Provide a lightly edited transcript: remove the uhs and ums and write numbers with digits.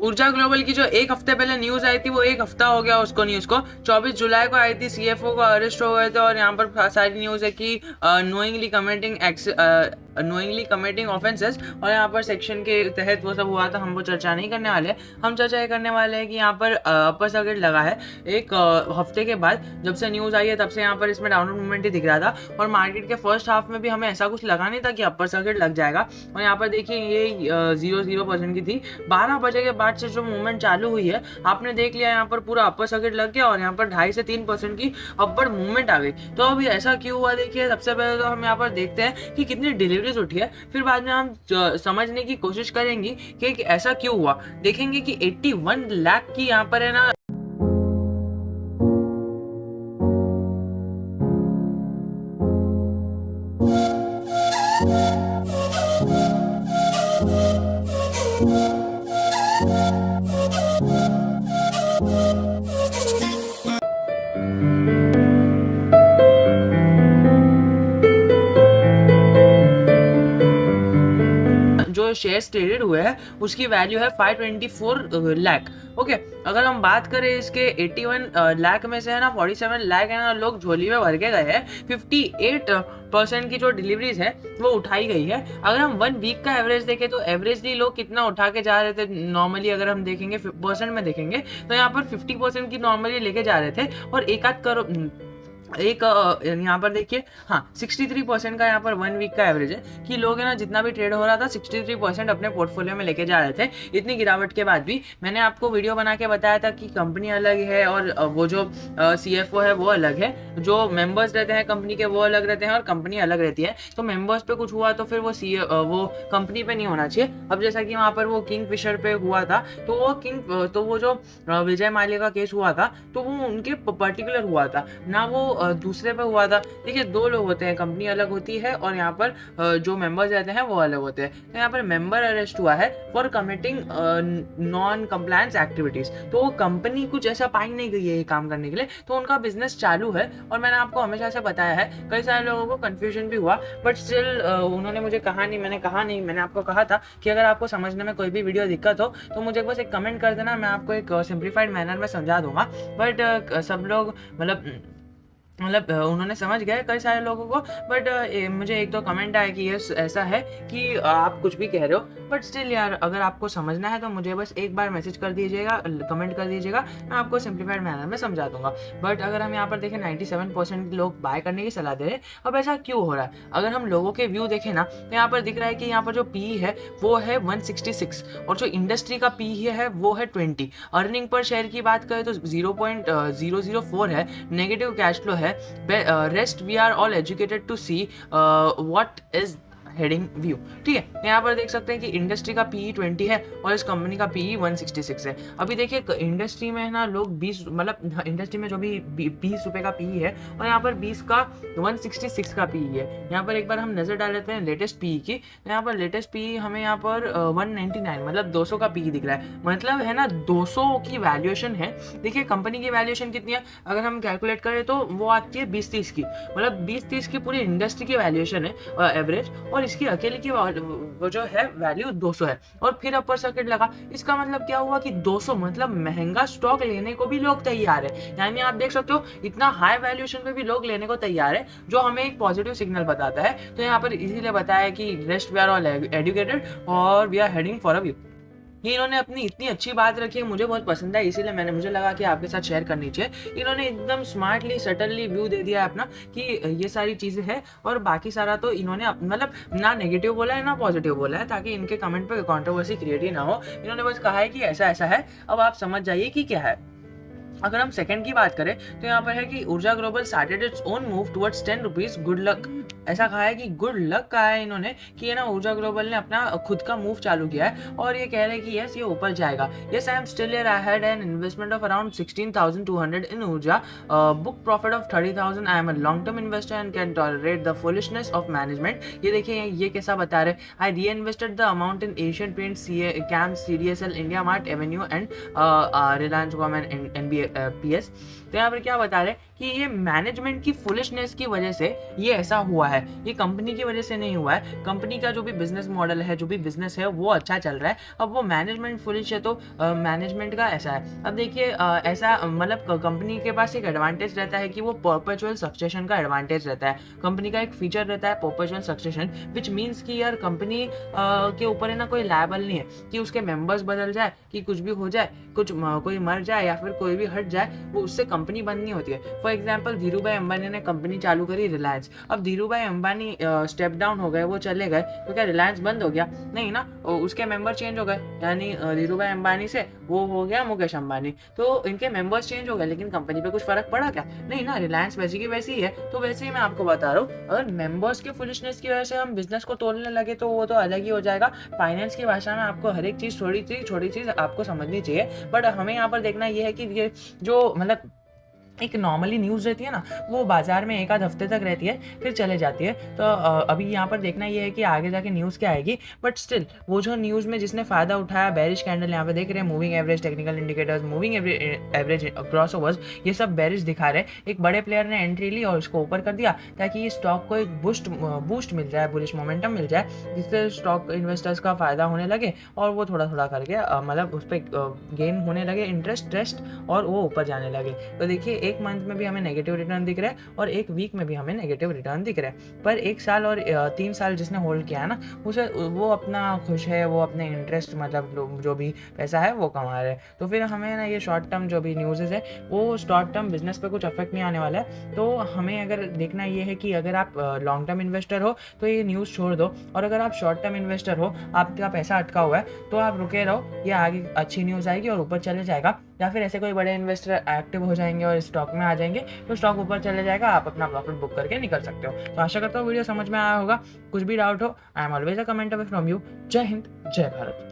ऊर्जा ग्लोबल की जो एक हफ्ते पहले न्यूज आई थी, वो एक हफ्ता हो गया उसको न्यूज को। 24 जुलाई को आई थी, सीएफओ को अरेस्ट हो गए थे, और यहाँ पर सारी न्यूज है कि नोइंगली कमिटिंग ऑफेंसेस, और यहाँ पर सेक्शन के तहत वो सब हुआ था। हम वो चर्चा नहीं करने वाले, हम चर्चा ये करने वाले हैं कि यहाँ पर अपर सर्किट लगा है एक हफ्ते के बाद। जब से न्यूज आई है तब से यहाँ पर इसमें डाउनवर्ड मूवमेंट ही दिख रहा था, और मार्केट के फर्स्ट हाफ में भी हमें ऐसा कुछ लगा नहीं था कि अपर सर्किट लग जाएगा। और यहाँ पर देखिए ये 0% की थी। 12 बजे के बाद से जो मूवमेंट चालू हुई है, आपने देख लिया यहाँ पर पूरा अपर सर्किट लग गया, और यहाँ पर 2.5 से 3% की अपवर्ड मूवमेंट आ गई। तो अभी ऐसा क्यों हुआ, देखिए सबसे पहले तो हम यहाँ पर देखते हैं कि कितनी डिलीवरीज उठी है, फिर बाद में हम समझने की कोशिश करेंगे कि ऐसा क्यों हुआ। देखेंगे कि 81 लाख की यहाँ पर है ना जो शेयर्स ट्रेडेड हुए हैं उसकी वैल्यू है 524 लाख। ओके, अगर हम बात करें इसके 81 लाख में से है ना 47 लाख है ना लोग झोली में भर के गए हैं। 58% की जो डिलीवरीज है वो उठाई गई है। अगर हम 1 वीक का एवरेज देखें तो एवरेजली लोग कितना उठा के जा रहे थे नॉर्मली, अगर हम देखेंगे परसेंट में देखेंगे तो यहाँ पर 50% की नॉर्मली लेके जा रहे थे, और एक आध करोड़ यहाँ पर देखिए, हाँ 63% का यहाँ पर 1 वीक का एवरेज है कि लोग है ना जितना भी ट्रेड हो रहा था 63% अपने पोर्टफोलियो में लेके जा रहे थे। इतनी गिरावट के बाद भी मैंने आपको वीडियो बना के बताया था कि कंपनी अलग है और वो जो सीएफओ है वो अलग है, जो मेंबर्स रहते हैं कंपनी के वो अलग रहते हैं और कंपनी अलग रहती है। तो मेंबर्स पे कुछ हुआ तो फिर वो कंपनी पे नहीं होना चाहिए। अब जैसा कि वहाँ पर वो किंग फिशर पे हुआ था, तो वो जो विजय माल्या का केस हुआ था तो वो उनके पर्टिकुलर हुआ था ना, वो दूसरे पे हुआ था। देखिए 2 लोग होते हैं, कंपनी अलग होती है और यहाँ पर जो मेंबर्स रहते हैं वो अलग होते हैं। तो यहाँ पर मेंबर अरेस्ट हुआ है for committing non compliance activities. तो वो कंपनी कुछ ऐसा पाई नहीं गई है ये काम करने के लिए, तो उनका बिजनेस चालू है। और मैंने आपको हमेशा से बताया है, कई सारे लोगों को कंफ्यूजन भी हुआ, बट स्टिल उन्होंने मुझे कहा नहीं, मैंने आपको कहा था कि अगर आपको समझने में कोई भी वीडियो दिक्कत हो तो मुझे बस एक कमेंट कर देना, मैं आपको एक सिंप्लीफाइड मैनर में समझा दूंगा। बट सब लोग मतलब उन्होंने समझ गए कई सारे लोगों को, बट मुझे एक दो कमेंट आया कि ये ऐसा है कि आप कुछ भी कह रहे हो, बट स्टिल यार अगर आपको समझना है तो मुझे बस एक बार मैसेज कर दीजिएगा, कमेंट कर दीजिएगा, मैं आपको सिंप्लीफाइड मैनर में समझा दूंगा। बट अगर हम यहाँ पर देखें 97% लोग बाय करने की सलाह दे रहे हैं। अब ऐसा क्यों हो रहा है? अगर हम लोगों के व्यू देखें ना तो यहाँ पर दिख रहा है कि यहाँ पर जो पी है वो है 166, और जो इंडस्ट्री का पी है वो है 20। अर्निंग पर शेयर की बात करें तो 0.004 है, नेगेटिव कैश फ्लो है। Rest we are all educated to see what is heading view. ठीक है, यहाँ पर देख सकते हैं कि इंडस्ट्री का पीई 20 है और इस कंपनी का पीई 166 है। अभी देखिए इंडस्ट्री में है ना लोग 20, मतलब इंडस्ट्री में जो भी 20 रुपए का पीई है और यहाँ पर 20 का 166 का पीई है। यहाँ पर एक बार हम नजर डाल लेते हैं लेटेस्ट पीई की। यहाँ पर लेटेस्ट पीई हमें यहाँ पर 199 मतलब 200 का पीई दिख रहा है, मतलब है ना 200 की वैल्यूएशन है। देखिए कंपनी की वैल्यूएशन कितनी है, अगर हम कैलकुलेट करें तो वो आती है 20-30 की, मतलब 20-30 की पूरी इंडस्ट्री की वैल्यूएशन है एवरेज, और इसकी अकेले की वो जो है वैल्यू 200 है। और फिर अपर सर्किट लगा, इसका मतलब क्या हुआ कि 200 मतलब महंगा स्टॉक लेने को भी लोग तैयार है। यानी आप देख सकते हो इतना हाई वैल्यूएशन पे भी लोग लेने को तैयार है, जो हमें एक पॉजिटिव सिग्नल बताता है। तो यहाँ पर इसीलिए बताया कि rest we are all educated और we are heading for a view. ये इन्होंने अपनी इतनी अच्छी बात रखी है, मुझे बहुत पसंद है, इसीलिए मुझे लगा कि आपके साथ शेयर करनी चाहिए। इन्होंने एकदम स्मार्टली सटनली व्यू दे दिया है अपना कि ये सारी चीज़ें हैं, और बाकी सारा तो इन्होंने मतलब ना नेगेटिव बोला है ना पॉजिटिव बोला है, ताकि इनके कमेंट पे कंट्रोवर्सी क्रिएट ही ना हो। इन्होंने बस कहा है कि ऐसा ऐसा है, अब आप समझ जाइए कि क्या है। अगर हम सेकंड की बात करें तो यहाँ पर है कि ऊर्जा global started its own move towards 10 rupees good luck. ऐसा कहा है कि गुड लक कहा है इन्होंने कि ये ना ऊर्जा ग्लोबल ने अपना खुद का मूव चालू किया है, और ये कह रहे हैं कि यस ये ऊपर जाएगा। Yes I am still here, I had an investment of around 16,200 in Urja, book profit of 30,000। I am a long term investor and can tolerate the foolishness of management. ये देखिए ये कैसा बता रहे, I reinvested the amount in Asian Paint, कैम, CDSL, India Mart, Avenue and Reliance Com and PS। तो यहाँ पर क्या बता रहे हैं कि ये मैनेजमेंट की फुलिशनेस की वजह से ये ऐसा हुआ है, ये कंपनी की वजह से नहीं हुआ है। कंपनी का जो भी बिजनेस मॉडल है, जो भी बिजनेस है वो अच्छा चल रहा है। अब वो मैनेजमेंट फुलिश है तो मैनेजमेंट का ऐसा है। अब देखिए ऐसा मतलब कंपनी के पास एक एडवांटेज रहता है कि वो परपेचुअल सक्सेशन का एडवांटेज रहता है। कंपनी का एक फीचर रहता है परपेचुअल सक्सेशन, विच मीन्स कि यार कंपनी के ऊपर है ना कोई लायबल नहीं है कि उसके मेंबर्स बदल जाए, कि कुछ भी हो जाए, कोई मर जाए या फिर कोई भी हट जाए, वो उससे कंपनी बंद नहीं होती है। फॉर एग्जाम्पल धीरू भाई अंबानी ने कंपनी चालू करी रिलायंस। अब धीरू भाई अंबानी स्टेप डाउन हो गए, वो चले गए, तो क्या रिलायंस बंद हो गया? नहीं ना, उसके मेंबर चेंज हो गए, यानी धीरू भाई अंबानी से वो हो गया मुकेश अंबानी। तो इनके मेंबर्स चेंज हो गए, लेकिन कंपनी पे कुछ फर्क पड़ा क्या? नहीं ना, रिलायंस वैसी की वैसी ही है। तो वैसे ही मैं आपको बता रहा हूँ, अगर मेंबर्स के फुलिशनेस की वजह से हम बिजनेस को तोड़ने लगे तो वो तो अलग ही हो जाएगा। फाइनेंस की भाषा में आपको हर एक चीज़ छोटी चीज़ आपको समझनी चाहिए। बट हमें यहाँ पर देखना ये है कि ये जो मतलब एक नॉर्मली न्यूज़ रहती है ना, वो बाजार में एक आध हफ्ते तक रहती है, फिर चले जाती है। तो अभी यहाँ पर देखना ये है कि आगे जाके न्यूज़ क्या आएगी। बट स्टिल वो जो न्यूज़ में जिसने फ़ायदा उठाया, बेरिश कैंडल यहाँ पे देख रहे हैं, moving average, technical indicators, moving average, crossovers, ये सब बेरिश दिखा रहे हैं। एक बड़े प्लेयर ने एंट्री ली और उसको ऊपर कर दिया ताकि ये स्टॉक को एक बूस्ट मिल जाए, बुलिश मोमेंटम मिल जाए, जिससे स्टॉक इन्वेस्टर्स का फ़ायदा होने लगे और वो थोड़ा थोड़ा करके मतलब उस पर गेन होने लगे, इंटरेस्ट, और वो ऊपर जाने लगे। तो देखिए एक मंथ में भी हमें नेगेटिव रिटर्न दिख रहा है और एक वीक में भी हमें नेगेटिव रिटर्न दिख रहा है। पर 1 साल और 3 साल जिसने होल्ड किया है ना, उसे वो अपना खुश है, वो अपने इंटरेस्ट मतलब जो भी पैसा है वो कमा रहे हैं। तो फिर हमें ना ये शॉर्ट टर्म जो भी न्यूज़ है वो शॉर्ट टर्म बिजनेस पे कुछ अफेक्ट नहीं आने वाला है। तो हमें अगर देखना ये है कि अगर आप लॉन्ग टर्म इन्वेस्टर हो तो ये न्यूज़ छोड़ दो, और अगर आप शॉर्ट टर्म इन्वेस्टर हो, आपका पैसा अटका हुआ है, तो आप रुके रहो, ये आगे अच्छी न्यूज़ आएगी और ऊपर चले जाएगा। या फिर ऐसे कोई बड़े इन्वेस्टर एक्टिव हो जाएंगे और स्टॉक में आ जाएंगे तो स्टॉक ऊपर चले जाएगा, आप अपना प्रॉफिट बुक करके निकल सकते हो। तो आशा करता हूँ वीडियो समझ में आया होगा। कुछ भी डाउट हो, I am always a comment away from you. जय हिंद, जय भारत।